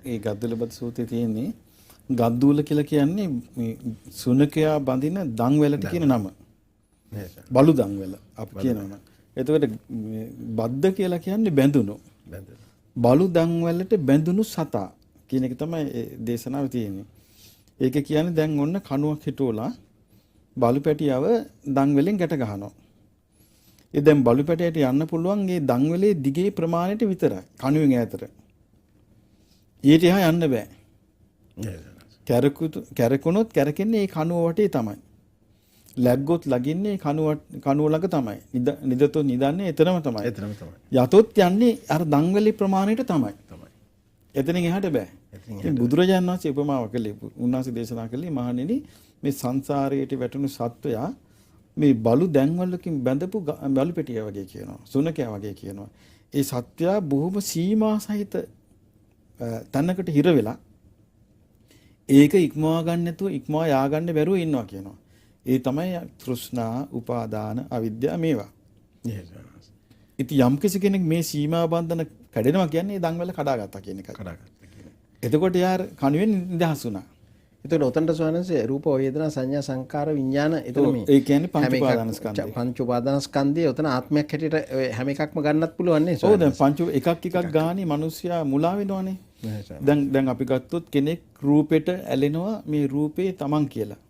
ඒ ගද්දුලපද සූත්‍රයේ තියෙන්නේ ගද්දුල කියලා කියන්නේ මේ සුනකයා බඳින දන්වැලට කියන නම. බලු දන්වැල අපි කියනවා. එතකොට බද්ද කියලා කියන්නේ බැඳුණු. බලු දන්වැලට බැඳුණු සතා කියන එක තමයි දේශනාවේ තියෙන්නේ. ඒක කියන්නේ දැන් ඔන්න කණුවක් හිටවලා බලු පැටියව දන්වැලෙන් ගැට ගහනවා. ඒ දැන් බලු පැටියට යන්න පුළුවන් මේ දන්වැලේ දිගේ ප්‍රමාණයට විතරයි. කණුවෙන් ඈතට. ඊට එහා යන්න බෑ. කැරකුණොත් කැරකෙන්නේ ඒ කණුව වටේ තමයි. läග්ගොත් ලගින්නේ කණුව ළඟ තමයි. නිදතොත් නිදන්නේ එතරම් තමයි. යතොත් යන්නේ අර දන්වැලේ ප්‍රමාණයට තමයි. එතනින් එහාට බෑ. ඉතින් බුදුරජාණන් වහන්සේ උපමාව කළේ උන්වහන්සේ දේශනා කළේ මහණෙනි මේ සංසාරයට වැටුණු සත්වයා මේ බලු දැන්වලකින් බැඳපු බලු පෙටිය වගේ කියනවා. සුනකයා වගේ කියනවා. ඒ සත්වයා බොහොම සීමා සහිත තැනකට හිර වෙලා ඒක ඉක්මවා ගන්න නැතුව ඉක්මවා යා ගන්න බැරුව ඉන්නවා කියනවා. ඒ තමයි තෘෂ්ණා, උපාදාන, අවිද්‍යාව මේවා. ඉතින් යම් කෙනෙක් මේ සීමා බන්ධන කැඩෙනවා කියන්නේ දන්වැල කඩාගත්තා කියන එකයි. එතකොට යාර කණුවෙන් නිදහස් වුණා. එතකොට උතන්ට සෝනන්සේ රූප වේදනා සංඥා සංකාර විඥාන එතන මේ ඒ කියන්නේ පංච උපාදානස්කන්ධය. පංච උපාදානස්කන්ධය උතන ආත්මයක් හැටියට හැම එකක්ම ගන්නත් පුළුවන් නේ. ඔව් දැන් පංච එකක් ගානේ මිනිස්සයා මුලා වෙනවනේ. දැන් අපි ගත්තොත් කෙනෙක් රූපෙට ඇලෙනවා මේ රූපේ තමන් කියලා.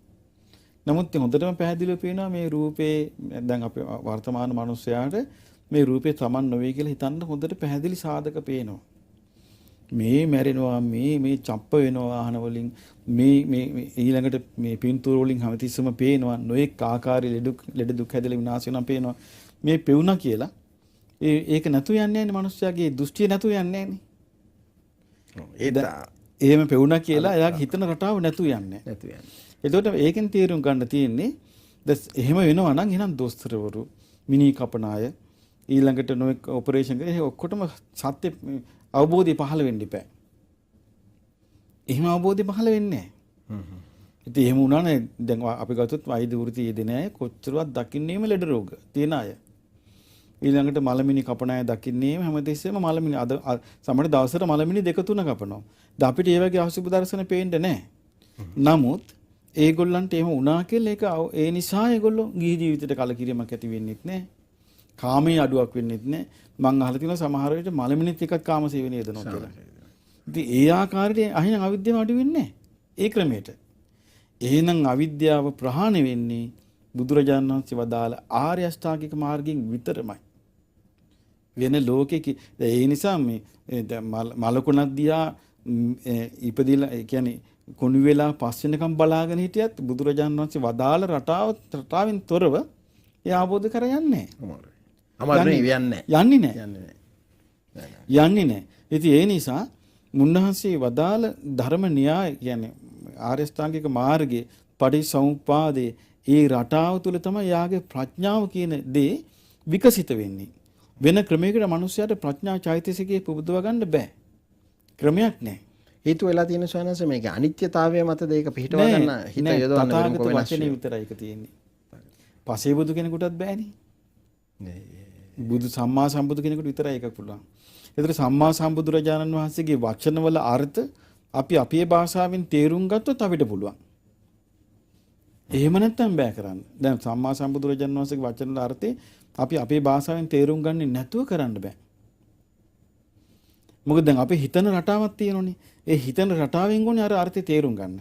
නමුත් හොඳටම පැහැදිලිව පේනවා මේ රූපේ දැන් අපි වර්තමාන මිනිස්සයාට මේ රූපේ තමන් නොවේ කියලා හිතන්න හොඳට පැහැදිලි සාධක පේනවා. මේ මැරෙනවා මේ චප්ප වෙනවා ආහන වලින් මේ ඊළඟට මේ පින්තූර වලින් හැමතිස්සම පේනවා නොඑක ආකාරයේ ලෙඩ දුක් හැදලා විනාශ වෙනවා පේනවා මේ පෙවුනා කියලා ඒක නැතු යන්නේ නැහැ නේ මිනිස්සයාගේ දෘෂ්ටිය නැතු යන්නේ නැහැ එහෙම පෙවුනා කියලා එයාගේ හිතන රටාව නැතු යන්නේ එතකොට ඒකෙන් තීරුම් ගන්න තියෙන්නේ එහෙම වෙනවා නම් එහෙනම් දොස්තරවරු මිනි කපන අය ඊළඟට නොඑක ඔපරේෂන් කරේ ඔක්කොටම සත්‍ය අවබෝධය පහළ වෙන්න ඉපෑ. එහෙම අවබෝධය පහළ වෙන්නේ නැහැ. ඉතින් එහෙම වුණානේ දැන් අපි ගත්තොත් වෛද්‍ය වෘත්තියේ දෙන අය කොච්චරවත් දකින්නේම ලෙඩ රෝග තියෙන අය. ඊළඟට මලමිනි කපන අය දකින්නේම හැමතිස්සෙම මලමිනි අද සමහර දවසට මලමිනි 2-3 කපනවා. දැන් අපිට ඒ වගේ අසුබ දර්ශන පේන්නේ නැහැ. නමුත් ඒගොල්ලන්ට එහෙම වුණා කියලා ඒක ඒ නිසා ඒගොල්ලෝ ගිහි ජීවිතේට කලකිරීමක් ඇති වෙන්නේත් නැහැ. කාමයේ අඩුවක් වෙන්නේත් නැහැ. මං අහලා තියෙනවා සමහර විට මලමිනිත් එකක් කාමසේවණිය යදනවා කියලා. ඉතින් ඒ ආකාරයට අහිනම් අවිද්‍යාව අඩු වෙන්නේ නැහැ. ඒ ක්‍රමයට. එහෙනම් අවිද්‍යාව ප්‍රහාණය වෙන්නේ බුදුරජාණන් වහන්සේ වදාළ ආර්ය අෂ්ටාංගික මාර්ගයෙන් විතරමයි. වෙන ලෝකෙක ඒ නිසා මේ මලකුණක් දිහා ඉපදිලා කියන්නේ කොණු වෙලා පස් වෙනකම් බලාගෙන හිටියත් බුදුරජාණන් වහන්සේ වදාළ රටාවෙන් තොරව ඒ ආબોධ කරයන්නේ නැහැ. යන්නේ නැහැ. ඉතින් ඒ නිසා මුන්නහන්සේ වදාළ ධර්ම න්‍යාය කියන්නේ ආර්ය අෂ්ටාංගික මාර්ගයේ පටිසමුප්පාදේ ඒ රටාව තුළ තමයි යාගේ ප්‍රඥාව කියන දේ විකසිත වෙන්නේ. වෙන ක්‍රමයකට මිනිස්යාට ප්‍රඥා චෛතසිකයේ පුබුදව ගන්න බෑ. ක්‍රමයක් නැහැ. හේතු වෙලා තියෙන සෝනස මේක අනිත්‍යතාවය මත දෙයක පිටව ගන්න හිත යොදවන්න වෙන කො වෙනස් වචනේ විතරයි ඒක තියෙන්නේ. පසේ බුදු කෙනෙකුටත් බෑනේ. බුදු සම්මා සම්බුදු කෙනෙකුට විතරයි ඒක පුළුවන්. ඒතර සම්මා සම්බුදුරජාණන් වහන්සේගේ වචනවල අර්ථ අපි අපේ භාෂාවෙන් තේරුම් ගත්තොත් අපිට පුළුවන්. එහෙම නැත්නම් බෑ කරන්න. දැන් සම්මා සම්බුදුරජාණන් වහන්සේගේ වචනවල අර්ථේ අපි අපේ භාෂාවෙන් තේරුම් ගන්නේ නැතුව කරන්න බෑ. මොකද දැන් අපේ හිතන රටාවක් තියෙනෝනේ. ඒ හිතන රටාවෙන් ඕනේ අර අර්ථය තේරුම් ගන්න.